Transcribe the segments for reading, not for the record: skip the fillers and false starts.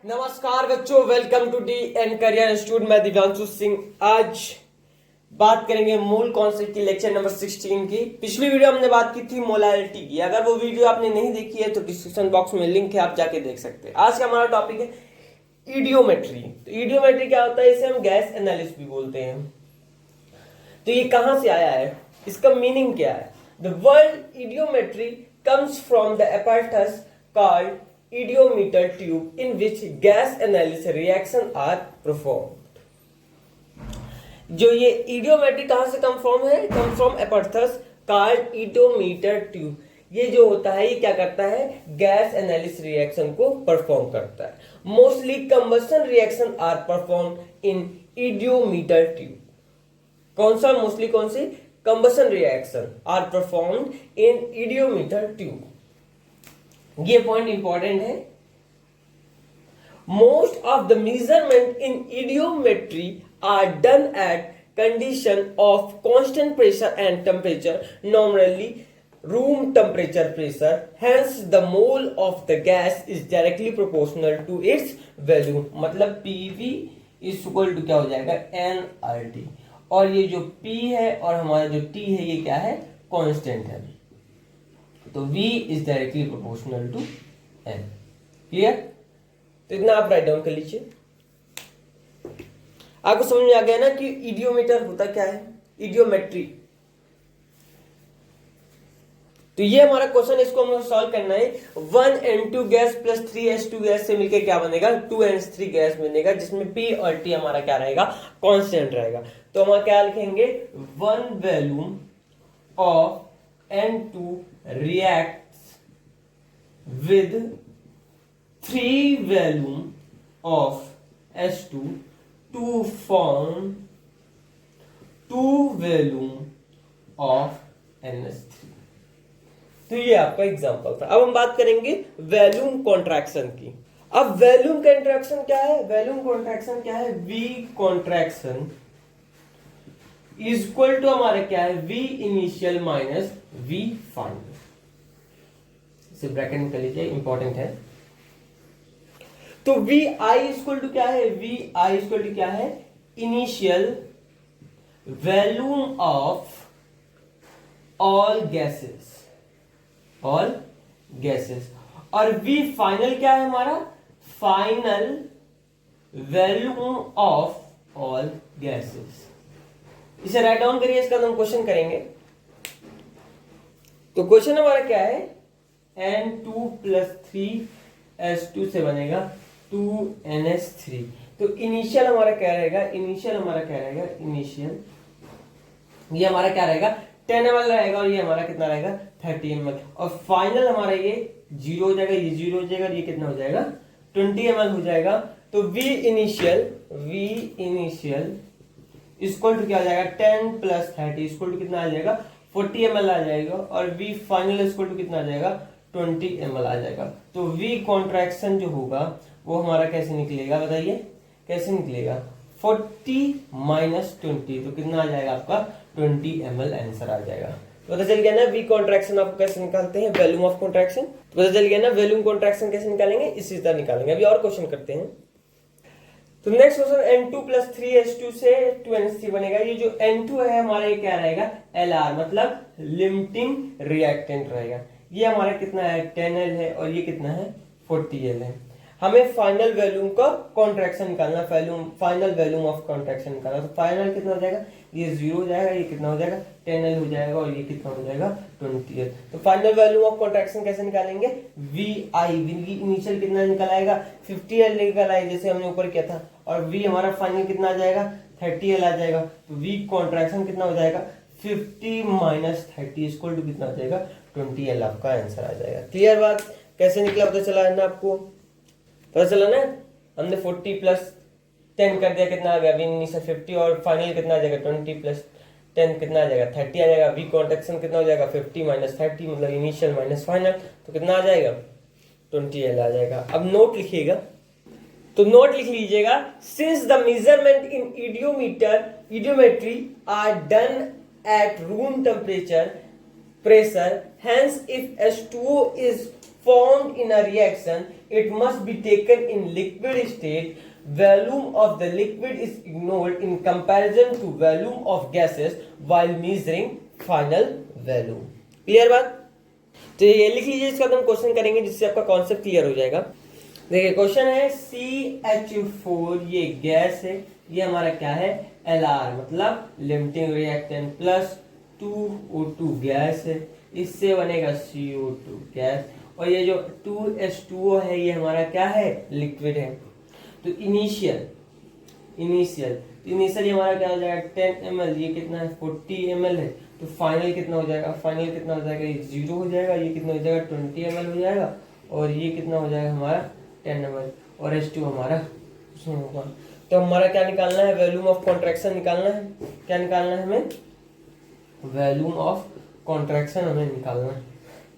नमस्कार बच्चों, welcome to D N career institute. मैं दिव्यांशु सिंह। आज बात करेंगे मूल कॉन्सेप्ट की, लेक्चर नंबर 16 की। पिछली वीडियो हमने बात की थी मोलारिटी की। अगर वो वीडियो आपने नहीं देखी है तो डिस्क्रिप्शन बॉक्स में लिंक है, आप जाके देख सकते हैं। आज का हमारा टॉपिक है इडियोमेट्री। तो इडियोमेट्री क्या होता है? इसे हम गैस एनालिसिस भी बोलते हैं। तो ये कहां से आया है, इसका मीनिंग क्या है? The word eudiometry comes from the apparatus called idiometer tube in which gas analysis reaction are performed. जो ये इडियोमेट्री कहां से come from apparatus called idiometer tube. ये जो होता है, ये क्या करता है? गैस एनालिसिस रिएक्शन को परफॉर्म करता है। Mostly combustion reaction are perform in eudiometer tube. कौन सा? मोस्टली कौन सी? Combustion reaction are performed in eudiometer tube. ये पॉइंट इंपॉर्टेंट है। Most of the measurement in eudiometry are done at condition of constant pressure and temperature, normally room temperature pressure. Hence the mole of the gas is directly proportional to its value. मतलब PV is equal to क्या हो जाएगा? NRT. और ये जो P है और हमारा जो T है, ये क्या है? कांस्टेंट है। तो V is directly proportional to N। Clear? तो इतना आप राइट डाउन कर लीजिए। आपको समझ में आ गया ना कि इडियोमीटर होता क्या है, इडियोमेट्री। तो ये हमारा क्वेश्चन, इसको हमें सॉल्व करना है। 1N2 gas plus 3H2 gas से मिलकर क्या बनेगा? 2N3 गैस बनेगा, जिसमें P और T हमारा क्या रहेगा? कांस्टेंट रहेगा। तो हम क्या लिखेंगे? 1 volume of N2 reacts with 3 volume of H2 to form 2 volume of NH3। तो ये आपका एग्जांपल था। अब हम बात करेंगे वॉल्यूम कॉन्ट्रैक्शन की। अब वॉल्यूम कॉन्ट्रैक्शन क्या है? वॉल्यूम कॉन्ट्रैक्शन क्या है? V contraction is equal to हमारा क्या है? V initial minus V final. इसे ब्रैकेट में कर लीजिए, इंपॉर्टेंट है। तो V I इक्वल टू क्या है? V I इक्वल टू क्या है? Initial volume of all gases, all gases. और V फाइनल क्या है हमारा? Final volume of all gases. इसे राइट डाउन करिए, इसका हम क्वेश्चन करेंगे। तो क्वेश्चन हमारा क्या है? N2 प्लस 3H2 से बनेगा 2NH3। तो इनिशियल हमारा क्या रहेगा? इनिशियल हमारा क्या रहेगा? इनिशियल ये हमारा क्या रहेगा? 10 ml रहेगा, और ये हमारा कितना रहेगा? 30 ml। और फाइनल हमारा ये 0 हो जाएगा, ये 0 हो जाएगा, ये कितना हो जाएगा? 20 ml हो जाएगा। तो V इनिशियल इक्वल टू क्या आ जाएगा? 10 प्लस 30 इक्वल टू कितना आ जाएगा? 40 ml आ जाएगा। और V फाइनल इक्वल टू कितना आ जाएगा? 20 ml आ जाएगा। तो V कॉन्ट्रैक्शन जो होगा वो हमारा कैसे निकलेगा? बताइए कैसे निकलेगा? 40 माइनस 20, तो कितना आ जाएगा आपका? 20 ml आंसर आ जाएगा। तो पता चल गया ना V कॉन्ट्रैक्शन आपको कैसे निकालते हैं, वॉल्यूम ऑफ कॉन्ट्रैक्शन। तो पता चल गया ना वॉल्यूम कॉन्ट्रैक्शन कैसे निकालेंगे, इसी तरह निकालेंगे। अभी और क्वेश्चन करते हैं। तो next question, N2 plus 3H2 से 2NH3 बनेगा। ये जो N2 है हमारा, ये क्या रहेगा? LR, मतलब लिमिटिंग रिएक्टेंट रहेगा। ये हमारा कितना है? 10L है, और ये कितना है? 40L है। हमें फाइनल वॉल्यूम का कॉन्ट्रैक्शन निकालना, फाइनल वॉल्यूम ऑफ कॉन्ट्रैक्शन निकालना। तो फाइनल कितना हो जाएगा? ये 0 हो जाएगा, ये कितना हो जाएगा? 10L हो जाएगा, और ये कितना हो जाएगा? 20L। तो फाइनल वॉल्यूम ऑफ कॉन्ट्रैक्शन कैसे निकालेंगे? VI इनिशियल कितना निकल आएगा? 50L निकल आएगा, जैसे हमने ऊपर किया था। और V हमारा फाइनल कितना आ जाएगा? 30L आ जाएगा। तो V कॉन्ट्रैक्शन कितना हो जाएगा? 50 माइनस 30 इक्वल टू कितना हो जाएगा? 20L आपका आंसर आ जाएगा। क्लियर बात? कैसे निकला पता चला है ना आपको? पता चला ना? हमने 40 प्लस 10 कर दिया, कितना आ गया? V इनिशियल 50, और फाइनल कितना आ जाएगा? 20 प्लस 10 कितना आ जाएगा? 30 आ जाएगा। V कॉन्ट्रैक्शन कितना हो जाएगा? 50 माइनस 30, मतलब इनिशियल माइनस फाइनल, तो कितना आ जाएगा? 20L आ जाएगा। अब नोट लिखिएगा, तो नोट लिख लीजिएगा। Since the measurement in eudiometry are done at room temperature pressure, hence if H2O is formed in a reaction, it must be taken in liquid state. Volume of the liquid is ignored in comparison to volume of gases while measuring final value. Clear बात? तो ये लिख लीजिए, इसका हम question करेंगे जिससे आपका कॉन्सेप्ट क्लियर हो जाएगा। देखिए क्वेश्चन है CH4 ये गैस है, ये हमारा क्या है LR मतलब limiting reactant, plus 2O2 gas है, इससे बनेगा CO2 गैस, और ये जो 2H2O है ये हमारा क्या है लिक्विड है। तो इनिशियल हमारा क्या हो जाएगा 10 ml, ये कितना है 40 ml है, तो फाइनल कितना हो जाएगा, ये 0 हो जाएगा, ये कितना हो जाएगा 20 ml हो जाएगा, और ये कितना हो जाएगा हमारा 10 ml, और H2 हमारा उसमें होगा। तो हमारा क्या निकालना है, वॉल्यूम ऑफ कॉन्ट्रैक्शन निकालना है। क्या निकालना है हमें, वॉल्यूम ऑफ कॉन्ट्रैक्शन हमें निकालना है।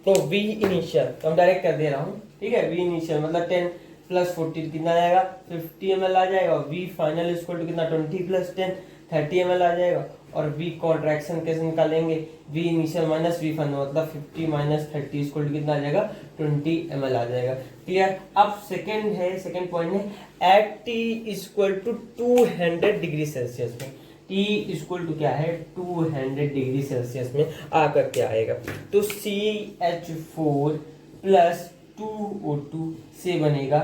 तो V इनिशियल तो हम डायरेक्ट कर दे रहा हूँ, ठीक है। V इनिशियल मतलब 10 प्लस 40 कितना आ जाएगा 50 ml आ जाएगा, और V फाइनल इक्वल टू कितना 20 प्लस 10 30 ml आ जाएगा, और V कॉन्ट्रैक्शन कैसे निकालेंगे, V initial minus V final मतलब 50 माइनस 30 इक्वल टू कितना आ जाएगा 20 ml आ जाएगा। क्लियर। अब सेकंड पॉइंट है at T equal to 200 degree Celsius में, T इक्वल टू क्या है 200 डिग्री सेल्सियस में आकर क्या आएगा, तो CH4 प्लस 2O2 से बनेगा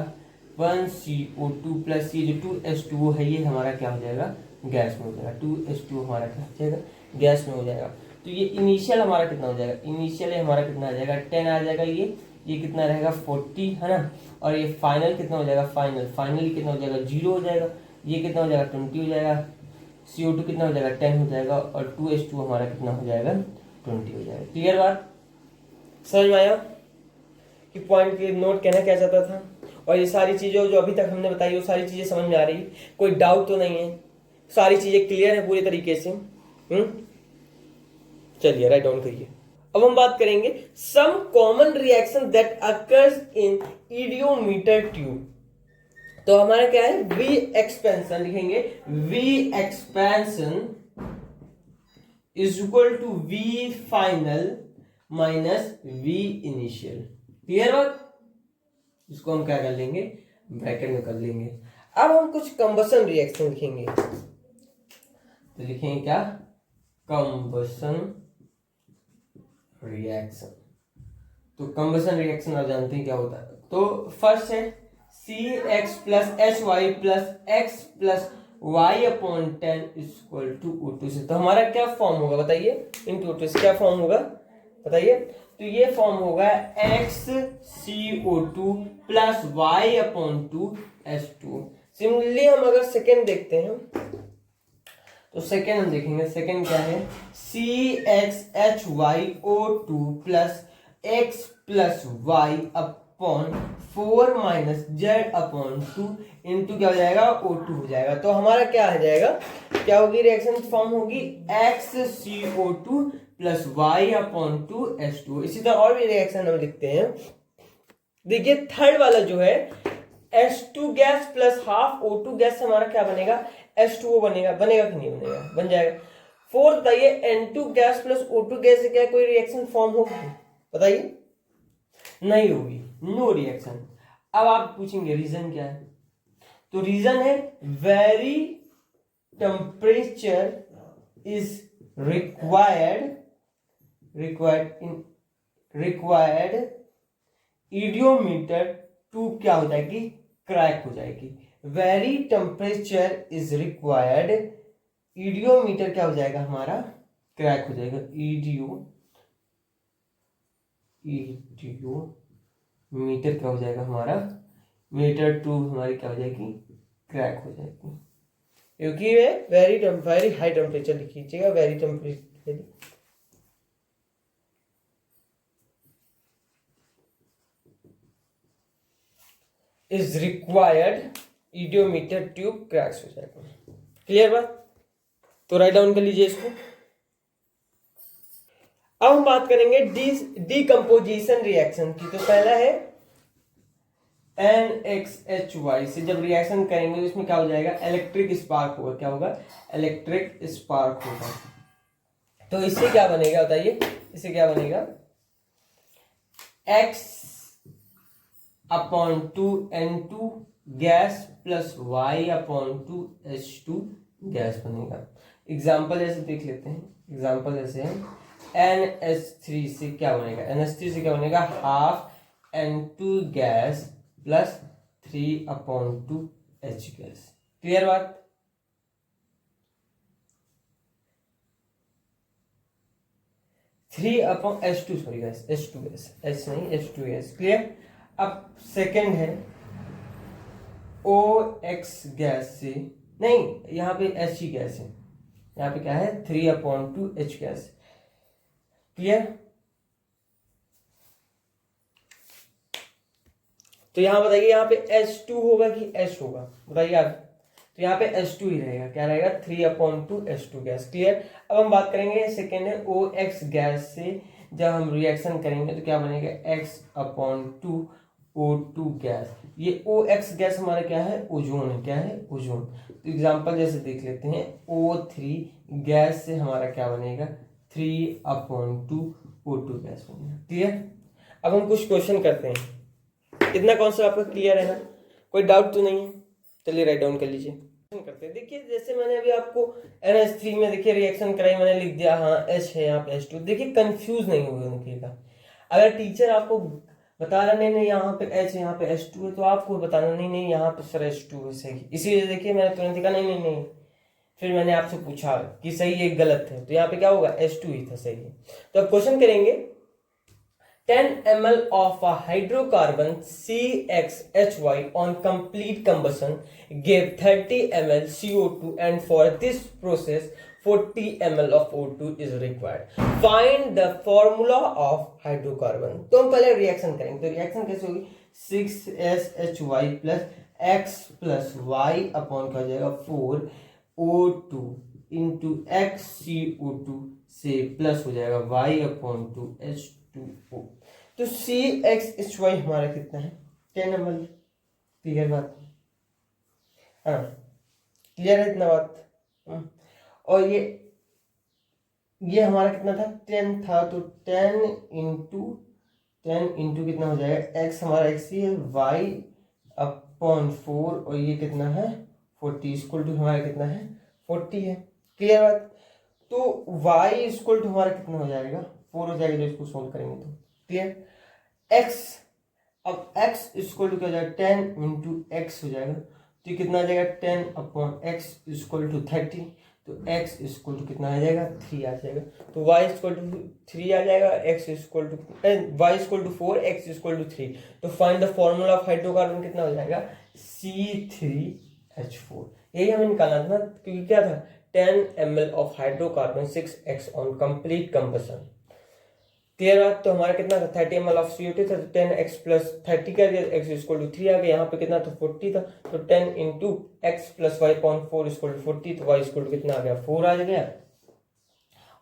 1CO2 प्लस ये जो 2H2O है ये हमारा क्या हो जाएगा गैस में हो जाएगा, 2H2O हमारा क्या हो जाएगा गैस में हो जाएगा। तो ये इनिशियल हमारा कितना हो जाएगा, इनिशियल हमारा कितना आ जाएगा 10 आ जाएगा, ये कितना रहेगा 40 है ना, और ये फाइनल कितना हो जाएगा, फाइनल कितना हो जाएगा 0 हो जाएगा, ये कितना हो जाएगा 20 हो जाएगा, CO2 कितना हो जाएगा 10 हो जाएगा, और 2H2 हमारा कितना हो जाएगा 20 हो जाएगा। क्लियर बात, समझ में आया कि पॉइंट के नोट कहना क्या चाहता था, और ये सारी चीजें जो अभी तक हमने बताई वो सारी चीजें समझ में आ रही, कोई डाउट तो नहीं है, सारी चीजें क्लियर है पूरी तरीके से। चलिए राइट डाउन करिए। अब हम बात करेंगे some common reaction that occurs in eudiometer tube. तो हमारा क्या है V एक्सपेंशन लिखेंगे, V expansion is equal to V final minus V initial. Clear बात, इसको हम क्या कर लेंगे ब्रैकेट में कर लेंगे। अब हम कुछ कंबसन रिएक्शन लिखेंगे, तो लिखेंगे क्या कंबसन रिएक्शन। तो कंबसन रिएक्शन आप जानते हैं क्या होता है। तो फर्स्ट है CX plus HY plus X plus Y upon 10 equal to O2 से। तो हमारा क्या फॉर्म होगा बताइए, इनटू O2 से क्या फॉर्म होगा बताइए। तो ये फॉर्म होगा XCO2 plus Y upon 2 H2। Similarly हम अगर सेकेंड देखते हैं तो सेकेंड हम देखेंगे, सेकेंड क्या है CXHYO2 plus X plus Y upon 4 minus Z upon 2 into क्या हो जाएगा O2 हो जाएगा। तो हमारा क्या आ जाएगा, क्या होगी रिएक्शन फॉर्म होगी XCO2 plus Y upon 2 H2। इसी तरह और भी रिएक्शन हम लिखते हैं। देखिए थर्ड वाला जो है H2 gas plus half O2 gas से हमारा क्या बनेगा H2O बनेगा कि नहीं बनेगा, बन जाएगा। फोर्थ बताइए N2 gas plus O2 gas से क्या कोई रिएक्शन फॉर्म होगी बताइए, नहीं होगी, नो रिएक्शन। अब आप पूछेंगे रीजन क्या है, तो रीजन है very temperature is required eudiometer टू क्या हो जाएगी क्रैक हो जाएगी। Very temperature is required, eudiometer क्या हो जाएगा हमारा क्रैक हो जाएगा। मीटर क्या हो जाएगा हमारा, मीटर टू हमारी क्या हो जाएगी क्रैक हो जाएगी, क्योंकि वेरी हाई टेम्परेचर लिख लीजिएगा, very temperature is required eudiometer tube cracks हो जाएगा। क्लियर बात, तो राइट डाउन कर लीजिए इसको। अब हम बात करेंगे डीकंपोजिशन रिएक्शन की। तो पहला है NXHY से जब रिएक्शन करेंगे तो इसमें क्या हो जाएगा इलेक्ट्रिक स्पार्क होगा, क्या होगा इलेक्ट्रिक स्पार्क होगा। तो इससे क्या बनेगा बताइए, इससे क्या बनेगा N2 gas plus Y/2H2 gas बनेगा। एग्जाम्पल ऐसे देख लेते हैं, एग्जाम्पल ऐसे है NH3 से क्या बनेगा, NH3 से क्या बनेगा, half N2 gas plus 3/2H gas. Clear बात। H2 sorry gas, H2 gas, H नहीं H2 गैस। क्लियर। अब सेकंड है OX गैस से, नहीं यहाँ पे H ही गैस है, यहाँ पे क्या है 3/2H गैस। क्लियर। तो यहां बताइए यहाँ पे H2 होगा कि H होगा, बताइए आप। तो यहाँ पे H2 ही रहेगा, क्या रहेगा 3/2H2 गैस। क्लियर। अब हम बात करेंगे सेकेंड है OX गैस से, जब हम रिएक्शन करेंगे तो क्या बनेगा X/2O2 गैस। ये OX गैस हमारा क्या है, ओजोन है, क्या है ओजोन। तो एग्जांपल जैसे देख लेते हैं, O3 गैस से हमारा क्या बनेगा 3/2O2 गैस बनेगा। क्लियर। अब हम कुछ क्वेश्चन करते हैं, इतना कॉन्सेप्ट आपका क्लियर है ना, कोई डाउट तो नहीं है। चलिए राइट डाउन कर लीजिए, करते हैं। देखिए जैसे मैंने अभी आपको NH3 में देखिए रिएक्शन कराई, मैंने लिख दिया हाँ H है यहाँ पे H2। देखिए कंफ्यूज नहीं होगा। अगर टीचर आपको बता रहा नहीं नहीं यहाँ पे H है यहाँ पे H2 है, तो आपको बताना नहीं नहीं यहाँ पे सर H2 है सही। इसीलिए देखिए मैंने तुरंत कहा नहीं नहीं नहीं, फिर मैंने आपसे पूछा कि सही है गलत है, तो यहाँ पे क्या होगा H2 ही था सही है। तो अब क्वेश्चन करेंगे 10 ml of a hydrocarbon CXHY on complete combustion gave 30 ml CO2 and for this process 40 ml of O2 is required. Find the formula of hydrocarbon. तो हम पहले रिएक्शन करेंगे, तो रिएक्शन कैसे होगी 6SHY plus X plus Y upon क्या हो जाएगा 4O2 into XCO2 से प्लस हो जाएगा Y/2H2O। तो CXHY हमारा कितना है 10 ml। क्लियर बात, हाँ क्लियर है इतना बात। और ये हमारा कितना था 10 था, तो 10 इंटू कितना हो जाएगा x हमारा x ही है Y/4 और ये कितना है 40 इक्वल टू हमारा कितना है 40 है। क्लियर बात। तो y इक्वल टू हमारा कितना हो जाएगा 4 हो जाएगा, जो इसको सोल्व करेंगे तो। क्लियर। x, अब x इक्वल टू क्या हो जाएगा 10 इंटू एक्स हो जाएगा, तो कितना आ जाएगा 10/x इक्वल टू 30, तो x इक्वल टू कितना आ जाएगा 3 आ जाएगा। तो y इक्वल टू 3 आ जाएगा, x equal to y equal to 4, x equal to 3। तो find the formula of hydrocarbon कितना हो जाएगा C3H4। यही हमें निकालना था ना, क्योंकि क्या था 10 ml of hydrocarbon 6x on complete combustion. Clear बात। तो हमारा कितना था 30 ml ऑफ CO2 था, तो 10x प्लस 30 कर दिया, x इक्वल टू 3 आ गया। यहाँ पे कितना था 40 था, तो 10 into x plus Y/4 equal to 40, तो y इक्वल टू कितना आ गया 4 आ गया,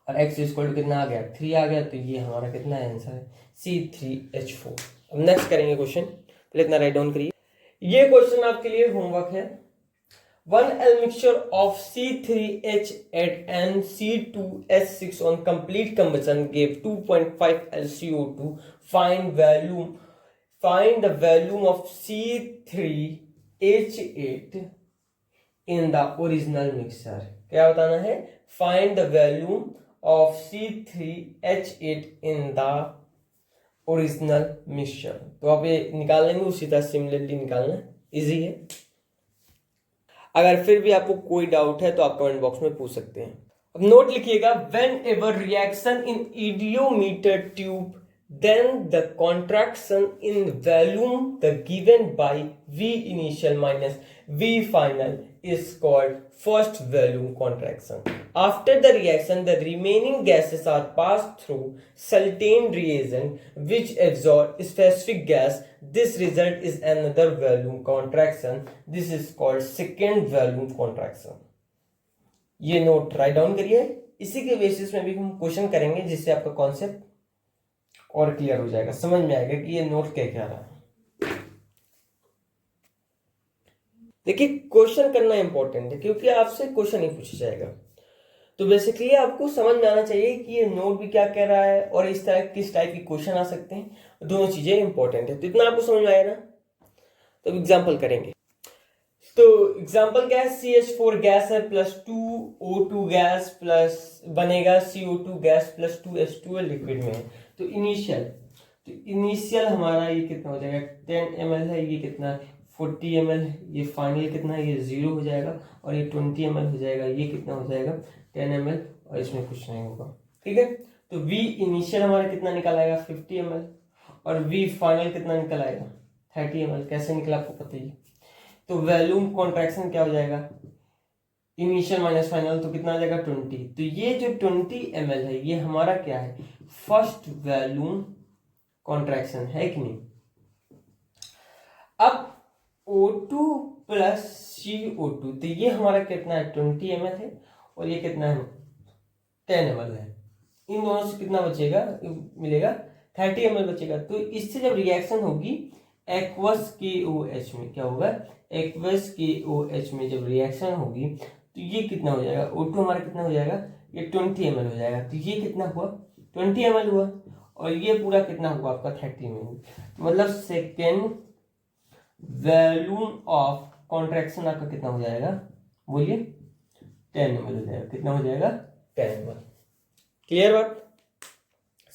और x इक्वल टू कितना आ गया 3 आ गया। तो ये हमारा कितना आंसर है C3H4। अब नेक्स्ट करेंगे क्वेश्चन, पहले इतना राइट डाउन करिए। ये क्वेश्चन आपके लिए होमवर्क है। 1L mixture of C3H8 and C2H6 on complete combustion gave 2.5 L CO2. Find the volume of C3H8 in the original mixture. क्या बताना है? Find the volume of C3H8 in the original mixture. तो आप ये निकाल लेंगे, उसी तरह सिमिलरली निकालना इजी है। अगर फिर भी आपको कोई डाउट है तो आप कमेंट बॉक्स में पूछ सकते हैं। अब नोट लिखिएगा, whenever reaction in eudiometer tube then the contraction in volume the given by V initial minus V final is called first volume contraction. After the reaction, the remaining gases are passed through certain reagent which absorb specific gas. This result is another volume contraction. This is called second volume contraction. ये note write down करिए। इसी के basis में भी हम question करेंगे, जिससे आपका कॉन्सेप्ट और क्लियर हो जाएगा, समझ में आएगा कि ये नोट क्या कह रहा है। देखिए क्वेश्चन करना इंपॉर्टेंट है, क्योंकि आपसे क्वेश्चन ही पूछा जाएगा। तो बेसिकली आपको समझ में आना चाहिए कि ये नोट भी क्या कह रहा है और इस तरह किस टाइप के क्वेश्चन आ सकते हैं। दोनों चीजें इंपॉर्टेंट है। तो इतना आपको समझ में आया ना। तो एग्जाम्पल करेंगे। तो एग्जाम्पल क्या है, CH4 गैस है प्लस 2O2 गैस प्लस बनेगा CO2 gas plus 2H2 liquid में है। तो इनिशियल हमारा ये कितना हो जाएगा, 10 ml है, ये कितना है 40 ml है, ये फाइनल कितना है, ये 0 हो जाएगा, और ये 20 ml हो जाएगा, ये कितना हो जाएगा 10 ml, और इसमें कुछ नहीं होगा। ठीक है, तो V इनिशियल हमारा कितना निकल आएगा 50 ml, और V फाइनल कितना निकल आएगा 30 ml। कैसे निकला आपको पता ही। तो वॉल्यूम कॉन्ट्रैक्शन क्या हो जाएगा, इनिशियल माइनस फाइनल, तो कितना आ जाएगा 20। तो ये जो 20 ml है ये हमारा क्या है, फर्स्ट वॉल्यूम कॉन्ट्रैक्शन है कि नहीं। अब O2 प्लस CO2, तो ये हमारा कितना है 20 ml है, और ये कितना है 10 ml है। इन दोनों से कितना बचेगा, मिलेगा 30 ml बचेगा। तो इससे जब रिएक्शन होगी एक्वस KOH में, क्या होगा एक्वस KOH में जब रिएक्शन होगी तो ये कितना हो जाएगा, O2 हमारा कितना हो जाएगा, ये 20 ml हो जाएगा। तो ये कितना हुआ 20 ml हुआ, और ये पूरा कितना हुआ आपका 30 ml। मतलब सेकेंड वॉल्यूम ऑफ कॉन्ट्रैक्शन आपका कितना हो जाएगा, बोलिए 10 ml हो जाएगा। कितना हो जाएगा 10 ml। क्लियर बात,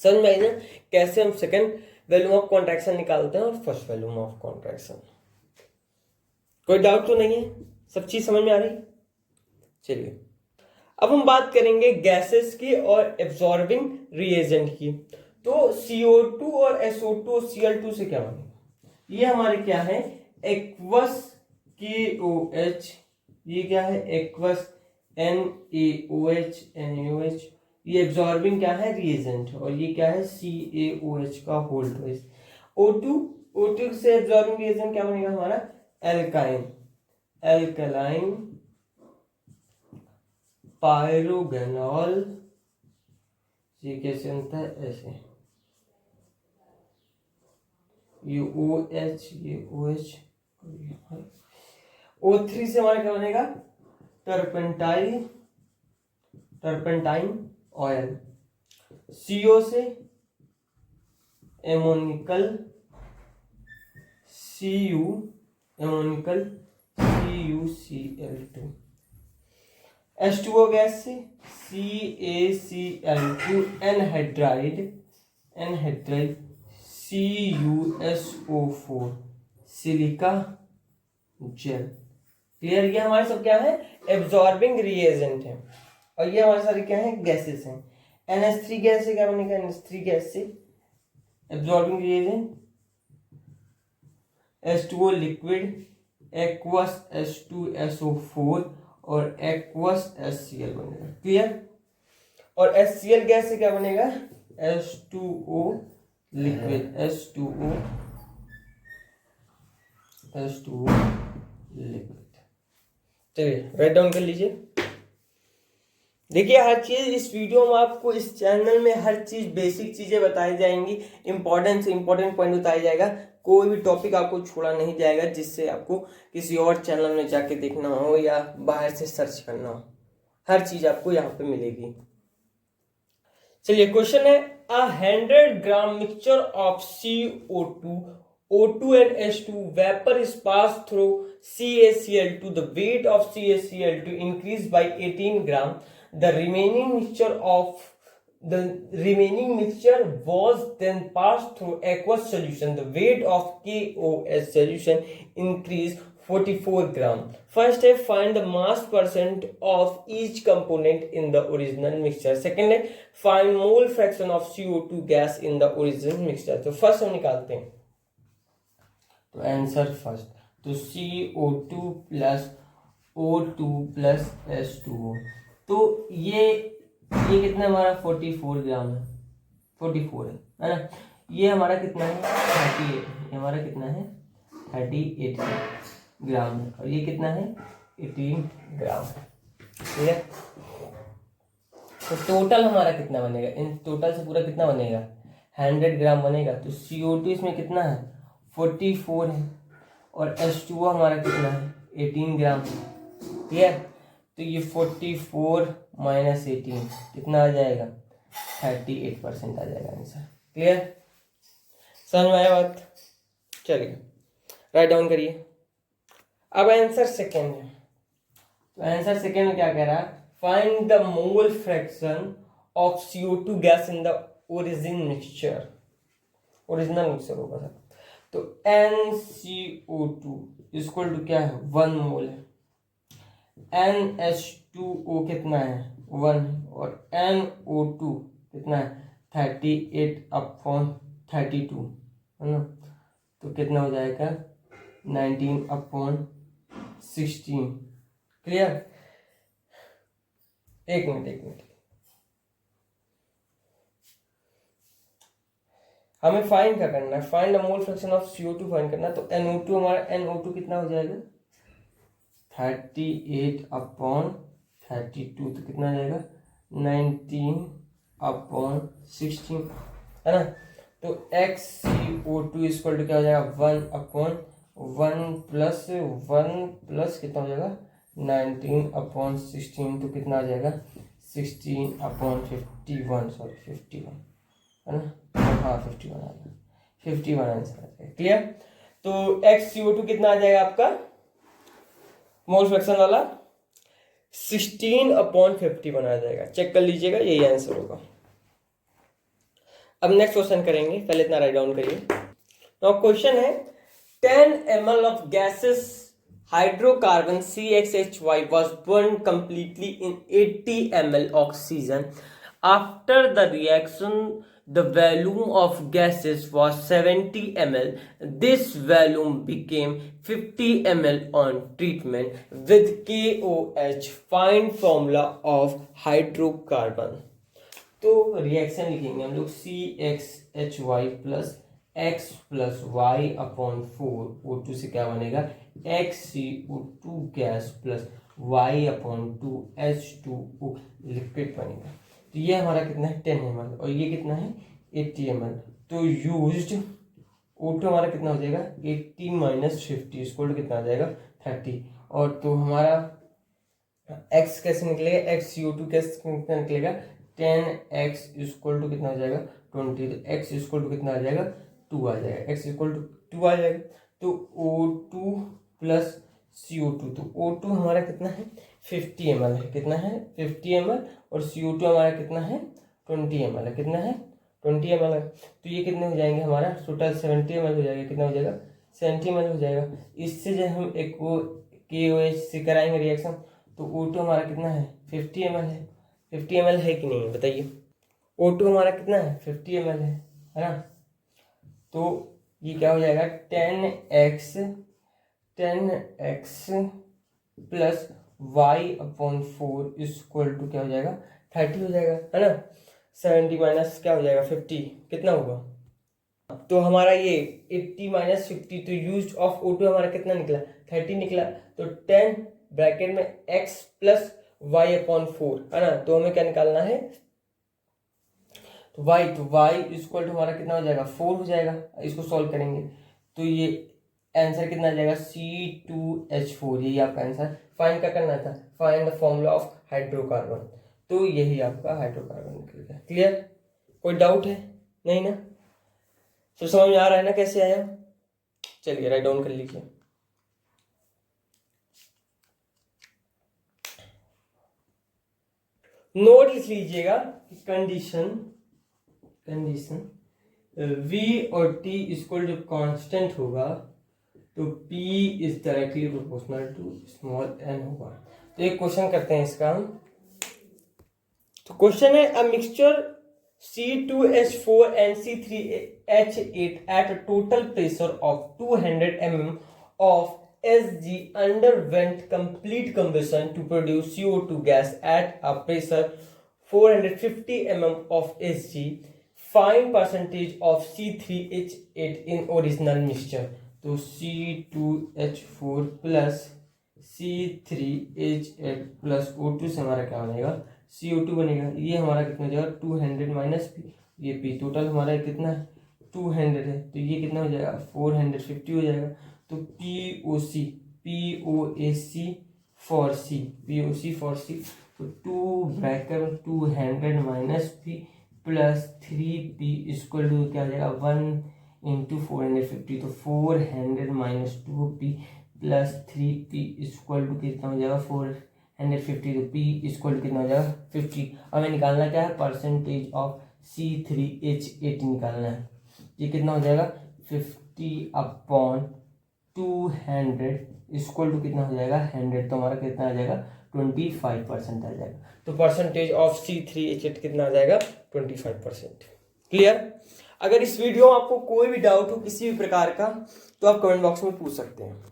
समझ में आई ना कैसे हम सेकेंड वॉल्यूम ऑफ कॉन्ट्रैक्शन निकालते हैं और फर्स्ट वॉल्यूम ऑफ कॉन्ट्रैक्शन। कोई डाउट तो नहीं है, सब चीज समझ में आ रही। चलिए अब हम बात करेंगे गैसेस की और एब्जॉर्बिंग रिएजेंट की। तो CO2 और SO2 Cl2 से क्या बनेगा, ये हमारे क्या है एक्वस KOH, ये क्या है एक्वस NaOH NaOH, ये एब्जॉर्बिंग क्या है रिएजेंट, और ये क्या है CaOH का होल्ड ट्वाइस। O2 से एब्जॉर्बिंग रिएजेंट क्या बनेगा हमारा एल्कालाइन पायरोगेनॉल, ये कैसे बनता है ऐसे, ये OH ये OH। O3 से हमारा क्या बनेगा टर्पेंटाइन ऑयल। CO से एमोनिकल CuCl2। H2O गैस से CaCl2 anhydride CuSO4 silica gel. Clear, ये हमारे सब क्या है एब्जॉर्बिंग रिएजेंट है, और ये हमारे सारे क्या है गैसेस हैं। NH3 गैस से क्या बनेगा, NH3 गैस से absorbing reagent H2O liquid aqueous H2SO4 और एक्वस HCl बनेगा। क्लियर, और HCl गैस से क्या बनेगा H2O लिक्विड H2O लिक्विड। चलिए राइट डाउन कर लीजिए। देखिए हर चीज इस वीडियो में आपको, इस चैनल में हर चीज बेसिक चीजें बताई जाएंगी, इंपॉर्टेंट से इंपॉर्टेंट पॉइंट बताया जाएगा, कोई भी टॉपिक आपको छोड़ा नहीं जाएगा जिससे आपको किसी और चैनल में जाके देखना हो या बाहर से सर्च करना हो, हर चीज आपको यहाँ पे मिलेगी। चलिए क्वेश्चन है, a 100 gram mixture of CO2 O2 and H2 vapor is passed through CaCl2. The weight of CaCl2 increased by 18 gram. The remaining mixture was then passed through aqueous solution. The weight of KOH solution increased 44 gram. First step, find the mass percent of each component in the original mixture. Second है, find mole fraction of CO2 gas in the original mixture. तो first हम निकालते हैं, तो answer first, तो CO2 plus O2 plus H2O, तो ये कितना हमारा 44 ग्राम है, 44 है ना। ये हमारा कितना है 38, ये हमारा कितना है 38 ग्राम है, और ये कितना है 18 ग्राम है। ठीक है, तो टोटल हमारा कितना बनेगा, इन टोटल से पूरा कितना बनेगा 100 ग्राम बनेगा। तो CO2 इसमें कितना है 44 है, और H2O हमारा कितना है 18 ग्राम। ठीक है, तो ये 44 माइनस 18 कितना आ जाएगा 38% आ जाएगा आंसर। क्लियर, समझ में आया बात। चलिए राइट डाउन करिए। अब आंसर सेकेंड है, तो आंसर सेकेंड में क्या कह रहा है, find the mole fraction of CO2 gas in the original mixture होगा सर। तो NCO2 इक्वल टू क्या है, 1 मोल है, NH2O कितना है, 1, और NO2 कितना है, 38/32 है ना, तो कितना हो जाएगा 19/16। क्लियर? एक मिनट, हमें फाइंड क्या करना है, find the mole fraction of CO2 find करना है। तो NO2 हमारा NO2 कितना हो जाएगा, 38/32, तो कितना आ जाएगा 19/16 है ना। तो XCO2 इक्वल टू क्या हो जाएगा, 1/1 प्लस कितना हो जाएगा 19/16, तो कितना आ जाएगा 16/51, सॉरी 51 है ना, हाँ 51 आ जाएगा, 51 आंसर आ जाएगा। क्लियर? तो XCO2 कितना आ जाएगा आपका मोल फ्रैक्शन वाला, 16/51 आ जाएगा। चेक कर लीजिएगा, यही आंसर होगा। अब नेक्स्ट क्वेश्चन करेंगे, पहले इतना राइट डाउन करिए। तो क्वेश्चन है 10 ml of gaseous hydrocarbon CXHY was burned completely in 80 ml oxygen. After the reaction, the volume of gases was 70 ml. This volume became 50 ml on treatment with KOH. Find formula of hydrocarbon. तो reaction लिखेंगे हम लोग CXHY plus X plus Y/4 O2 से क्या बनेगा XCO2 gas plus Y/2 H2O liquid बनेगा। तो ये हमारा कितना है 10 ml और ये कितना है 80 ml। तो यूज्ड O2 हमारा कितना हो जाएगा 80 - 50 इक्वल कितना आ जाएगा 30। और तो हमारा X कैसे निकलेगा, XCO2 कैसे कितना निकलेगा 10X इक्वल टू कितना हो जाएगा 20। तो X इक्वल टू कितना आ जाएगा 2 आ जाएगा, X इक्वल टू 2 आ जाएगा। तो O2 प्लस CO2, तो O2 हमारा कितना है 50 ml है, कितना है 50 ml, और CO2 हमारा कितना है 20 ml है, कितना है 20 ml है। तो ये कितने हो जाएंगे हमारा टोटल 70 ml हो जाएगा, कितना हो जाएगा 70 ml हो जाएगा। इससे जब हम एक KOH से कराएंगे रिएक्शन, तो O2 हमारा कितना है 50 ml है, 50 ml है कि नहीं बताइए। O2 हमारा कितना है 50 ml है ना। तो ये क्या हो जाएगा 10x plus Y/4 equal to क्या हो जाएगा 30 हो जाएगा है ना। 70 माइनस क्या हो जाएगा 50, कितना होगा। तो हमारा ये 80 - 50, तो यूज ऑफ O2 हमारा कितना निकला 30 निकला। तो 10 ब्रैकेट में x प्लस Y/4 है ना। तो हमें क्या निकालना है तो y इक्वल टू हमारा कितना हो जाएगा 4 हो जाएगा। इसको सॉल्व करेंगे तो ये आंसर कितना आ जाएगा C2H4, यही आपका आंसर। फाइंड क्या करना था, find the formula of hydrocarbon. तो यही आपका हाइड्रोकार्बन निकल गया। क्लियर? कोई डाउट है नहीं ना, तो समझ में आ रहा है ना कैसे आया। चलिए राइट डाउन कर लीजिए। नोट लिख लीजिएगा कंडीशन V और T इक्वल टू कांस्टेंट होगा तो P is directly proportional to small n होगा। तो एक क्वेश्चन करते हैं इसका हम। तो क्वेश्चन है a mixture C2H4 and C3H8 at a total pressure of 200 mm of Sg underwent complete combustion to produce CO2 gas at a pressure 450 mm of Sg. Find percentage of C3H8 in original mixture. तो C2H4 plus C3H8 plus O2 से हमारा क्या बनेगा CO2 बनेगा। ये हमारा कितना हो जाएगा 200 माइनस P, ये P टोटल हमारा कितना है 200 है, तो ये कितना हो जाएगा 450 हो जाएगा। तो POC फॉर C, तो 2 bracket 200 minus P plus 3P equal to क्या हो जाएगा 1 × 450। तो 400 - 2P plus 3p equal to कितना हो जाएगा 450। तो p इक्वल टू कितना हो जाएगा 50। हमें निकालना क्या है, परसेंटेज ऑफ C3H8 निकालना है। ये कितना हो जाएगा 50/200 इक्वल टू कितना हो जाएगा 100। तो हमारा कितना आ जाएगा 25% आ जाएगा। तो परसेंटेज ऑफ C3H8 कितना आ जाएगा 25%। क्लियर। अगर इस वीडियो में आपको कोई भी डाउट हो किसी भी प्रकार का तो आप कमेंट बॉक्स में पूछ सकते हैं।